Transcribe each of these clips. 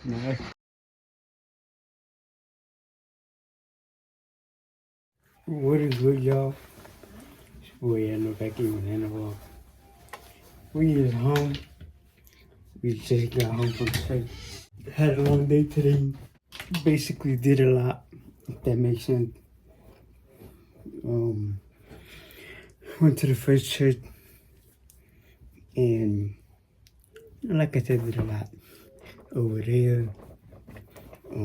Nice. What is good, y'all? It's your boy Antno back in with Antno. We is home. We just got home from church. Had a long day today. Basically did a lot, if that makes sense. Went to the first church and like I said, did a lot over there. I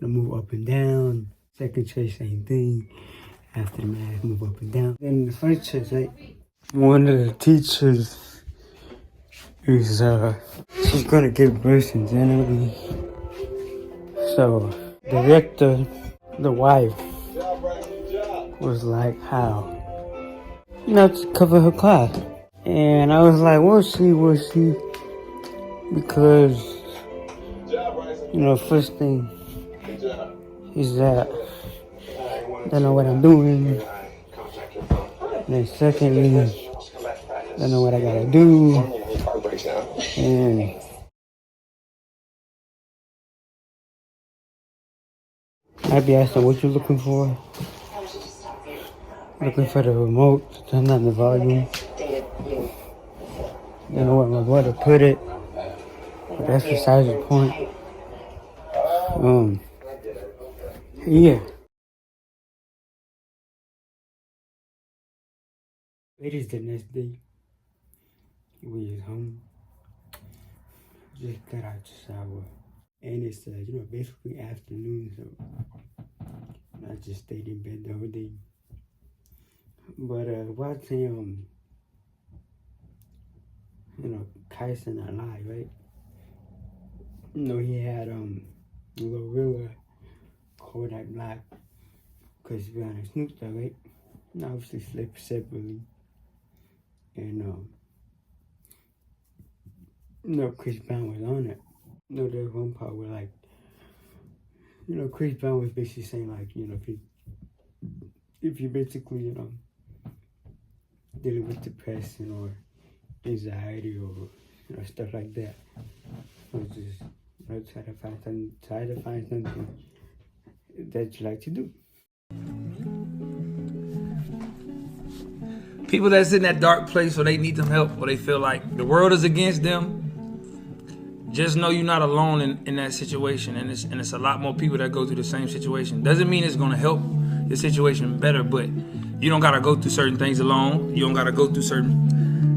move up and down. Second church, same thing. After the mass, move up and down. Then the first church, right? One of the teachers is she's gonna give birth in January. So the rector, the wife, was like, how? Not to cover her class. And I was like, we'll see. Because, first thing is that I don't know what I'm doing. And then secondly, I don't know what I gotta do. And I'd be asking what you're looking for. Looking for the remote to turn on the volume. You know where my brother put it. But that's besides the point. Yeah. It is the next day. We is home. Just got out the shower. And it's, basically afternoon, so I just stayed in bed the whole day. But watching, Kyson alive, right? He had Glorilla, Kodak Black, because to be honest, Snoop Dogg, right? And obviously slept separately. And Chris Brown was on it. There's one part where like, Chris Brown was basically saying like, if you basically, dealing with depression or anxiety or stuff like that, just try to find something that you like to do. People that's in that dark place or they need some help or they feel like the world is against them, just know you're not alone in that situation, and it's a lot more people that go through the same situation. Doesn't mean it's gonna help your situation better, but you don't gotta go through certain things alone. You don't gotta go through certain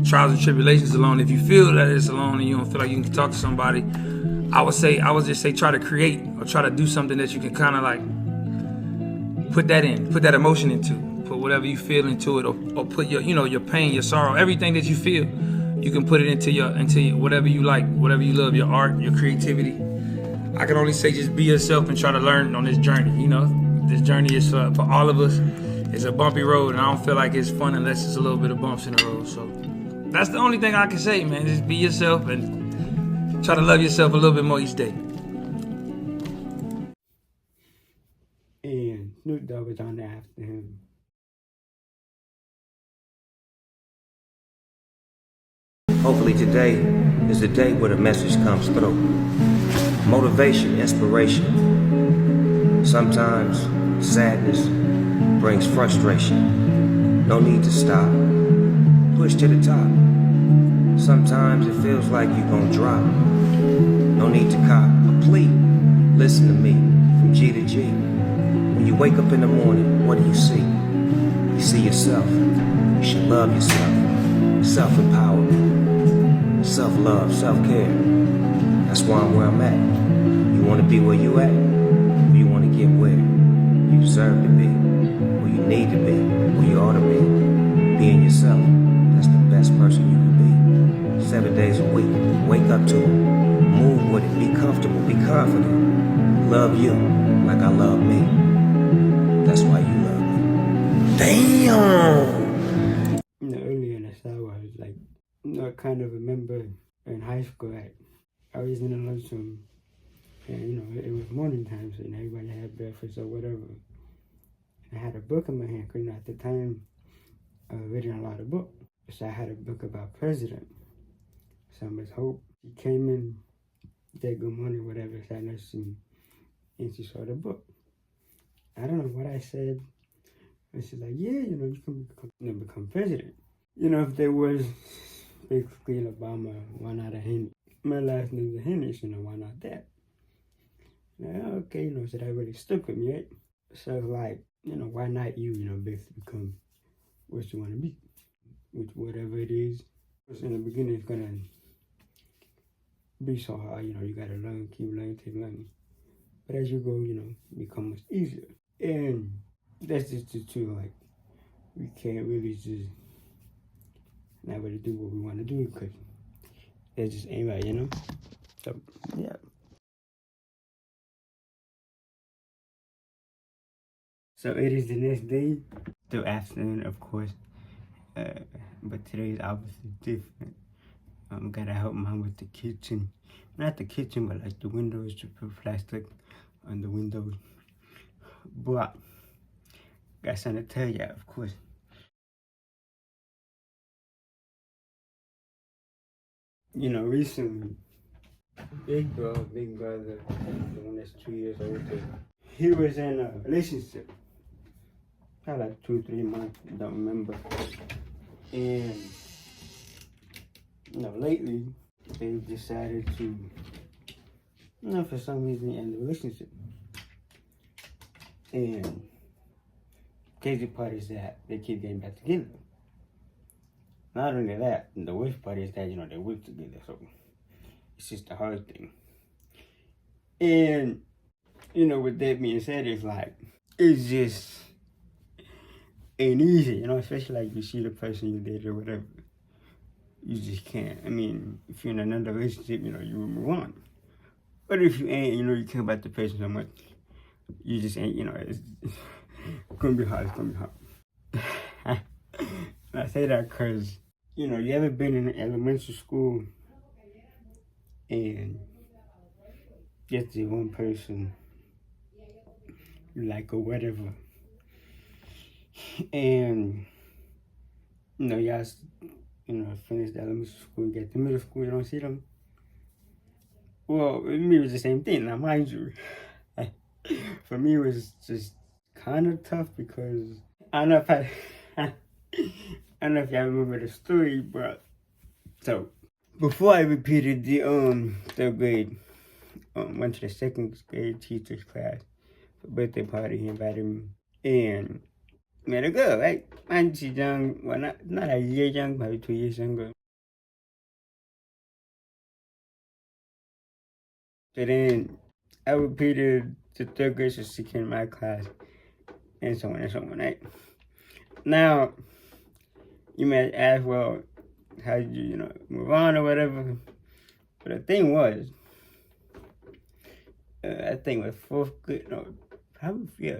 trials and tribulations alone. If you feel that it's alone and you don't feel like you can talk to somebody, I would just say try to create or try to do something that you can kind of like put that emotion into, put whatever you feel into it, or put your your pain, your sorrow, everything that you feel. You can put it into your whatever you like, whatever you love, your art, your creativity. I can only say just be yourself and try to learn on this journey. This journey is for all of us. It's a bumpy road, and I don't feel like it's fun unless it's a little bit of bumps in the road. So that's the only thing I can say, man. Just be yourself and try to love yourself a little bit more each day. And Snoop Dogg was on there after him. Hopefully today is the day where the message comes through. Motivation, inspiration. Sometimes sadness brings frustration. No need to stop. Push to the top. Sometimes it feels like you're gonna drop. No need to cop. A plea. Listen to me from G to G. When you wake up in the morning, what do you see? You see yourself. You should love yourself. Self-empowerment. Self-love, self-care. That's why I'm where I'm at. You want to be where you at? Or you want to get where you deserve to be? Where you need to be? Where you ought to be? Being yourself. That's the best person you can be. 7 days a week. Wake up to it. Move with it. Be comfortable. Be confident. Love you like I love me. That's why you love me. Damn! Earlier in the shower, I was like, I kind of remember in high school, I was in the lunchroom, and it was morning time, so everybody had breakfast or whatever. And I had a book in my hand, because at the time, I was reading a lot of books. So I had a book about President, so Miss Hope. She came in said good morning, whatever, sat next to me, and she saw the book. I don't know what I said. And she's like, yeah, you can become president. If there was basically Obama, why not a Henry? My last name is Henry, why not that? Like, okay, so that really stuck with me, right? So like, why not you, basically become what you want to be, with whatever it is. In the beginning, it's gonna be so hard, you gotta learn, keep learning, keep learning. But as you go, become much easier. And that's just the truth, like, we can't really just not really do what we want to do because that just ain't right, So, yeah. So it is the next day, still afternoon, of course. But today is obviously different. Gotta help mom with the kitchen. Not the kitchen, but like the windows, to put plastic on the windows. But got something to tell you, of course. Recently, big brother, the one that's 2 years older, he was in a relationship. Probably like 2, 3 months, don't remember. And lately they decided to, for some reason end the relationship. And crazy part is that they keep getting back together. Not only that, the worst part is that they work together, so it's just a hard thing. And with that being said, it's just ain't easy, especially like you see the person you date or whatever. You just can't. I mean, if you're in another relationship, you will move on. But if you ain't, you care about the person so much, you just ain't, it's gonna be hard. It's gonna be hard. And I say that because, you ever been in elementary school and just the one person you like or whatever, and y'all finish the elementary school, you get to middle school, you don't see them. Well, for me, it was the same thing. Now, mind you, for me, it was just kind of tough because I don't know if I don't know if y'all remember the story, but so before I repeated the third grade, went to the second grade teacher's class for birthday party. He invited me and met a girl, right? And she's young, well, not a year young, maybe 2 years younger. So then I repeated the third grade, so she came in my class, and so on, right? Now, you may ask, well, how did you, move on or whatever? But the thing was, I think with fourth grade, I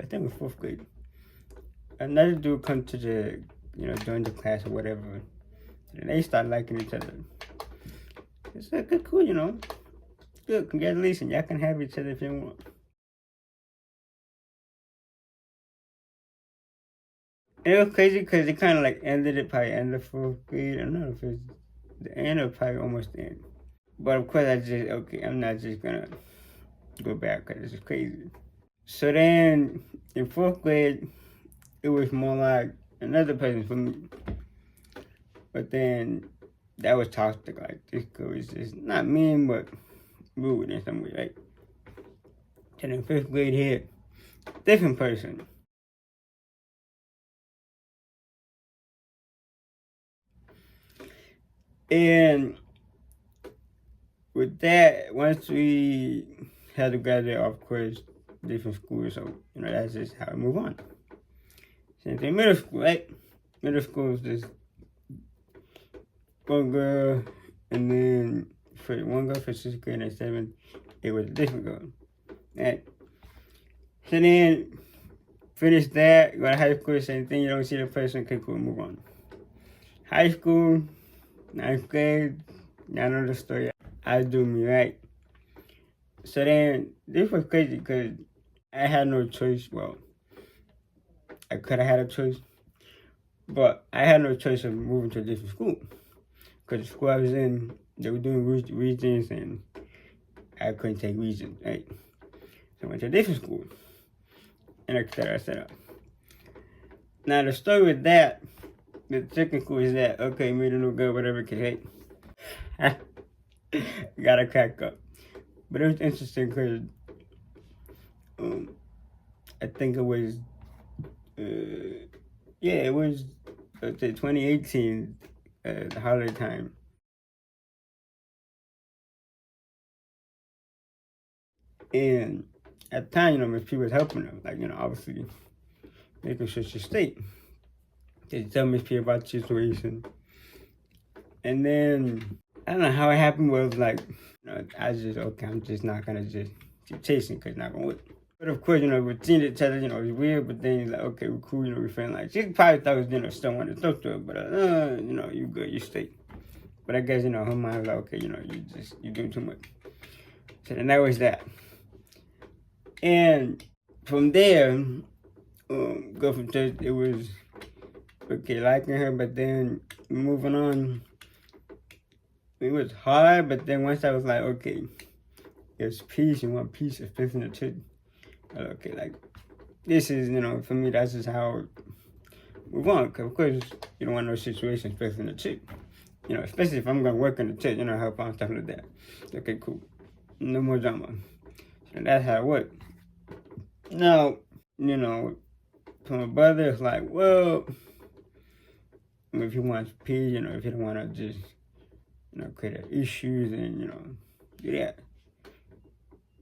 think with fourth grade, another dude come to the, join the class or whatever, and they start liking each other. It's like, good, cool, good, congratulations, y'all can have each other if you want. And it was crazy because it kind of like ended it probably end of fourth grade. I don't know if it's the end or probably almost the end. But of course, I'm not just gonna go back because it's crazy. So then in fourth grade, it was more like another person for me. But then that was toxic. Like, this girl was just not mean, but rude in some way, right? And in fifth grade here, different person. And with that, once we had to graduate, of course, different schools, so, that's just how we move on. Same thing, middle school, right? Middle school is just one girl, and then for one girl for 6th grade and 7th, it was a different girl, right? So then, finish that, go to high school, same thing, you don't see the person, okay, cool, move on. High school, 9th grade, y'all know the story. I do me, right? So then, this was crazy because I had no choice. Well, I could have had a choice, but I had no choice of moving to a different school. Because the school I was in, they were doing regions and I couldn't take reasons, right? So I went to a different school, and et cetera, et cetera. Now the story with that, the second school is that, okay, made a new girl, whatever, cause hey, gotta crack up. But it was interesting because I think it was, it was 2018, the holiday time. And at the time, Miss P was helping them, like, obviously making sure she stayed. They tell Miss P about the situation. And then, I don't know how it happened, was like, I just, okay, I'm just not gonna just keep chasing because it's not gonna work. But of course, we're seeing each other, it's weird, but then it's like, okay, we're cool, we're feeling like, she probably thought it was, still wanted to talk to her, but, you good, you stay. But I guess, her mind was like, okay, you doing too much. So then that was that. And from there, go from church, it was, okay, liking her, but then moving on, it was hard, but then once I was like, okay, there's peace, you want peace, especially in the church. Okay, like, this is, for me, that's just how we want. Because, of course, you don't want no situation, especially in the church. Especially if I'm going to work in the church, help out and stuff like that. Okay, cool. No more drama. So that's how it worked. Now, from my brother, it's like, well, if you want peace, if you don't want to just, create issues and, do that.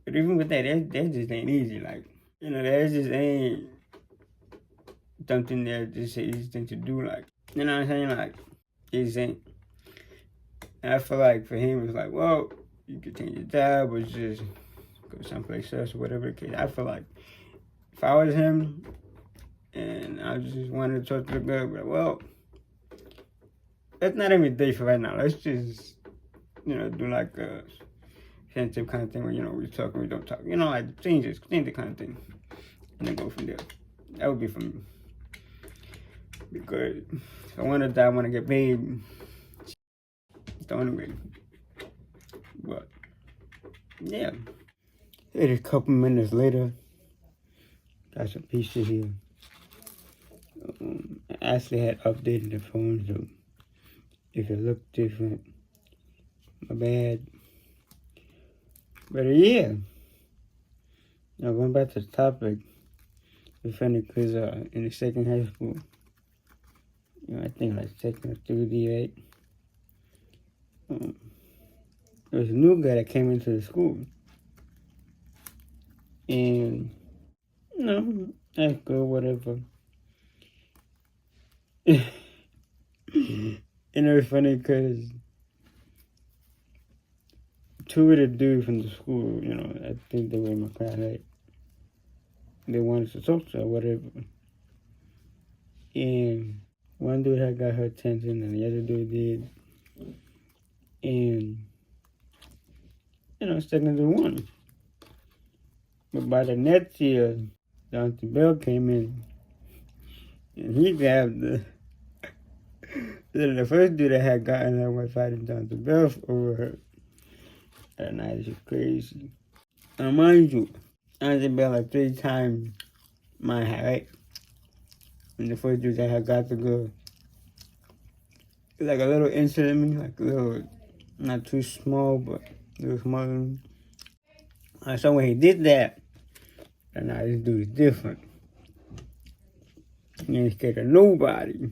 But even with that, that just ain't easy. Like, that just ain't something that just an easy thing to do. Like, you know what I'm saying? Like, it just ain't. And I feel like for him, it's like, well, you could change your job or just go someplace else or whatever the case. I feel like if I was him and I just wanted to talk to the girl, but well, that's not every day for right now. Let's just, do like a sensitive kind of thing where, we talk and we don't talk. Like change the kind of thing. And then go from there. That would be for me. Because if I want to die, I want to get paid. It's the only way. But, yeah. A couple minutes later, got some pieces here. I actually had updated the phone, so if it looked different, my bad. But yeah, now going back to the topic, it's funny because in the second high school, I think like second or third year, right? There was a new guy that came into the school. And, that's good, whatever. And it was funny because two of the dudes from the school, I think they were in my class, right? They wanted to talk to her, whatever. And one dude had got her attention and the other dude did. And, second to one. But by the next year, Dr. Bell came in and he grabbed the first dude that had gotten her was fighting Dr. Bell over her. That night is crazy. Now, mind you, Dr. Bell like 3 times my height, right? And the first dude that had got the girl, it's like a little incident, like a little, not too small, but a little smaller. So when he did that, and now this dude is different. He ain't scared of nobody.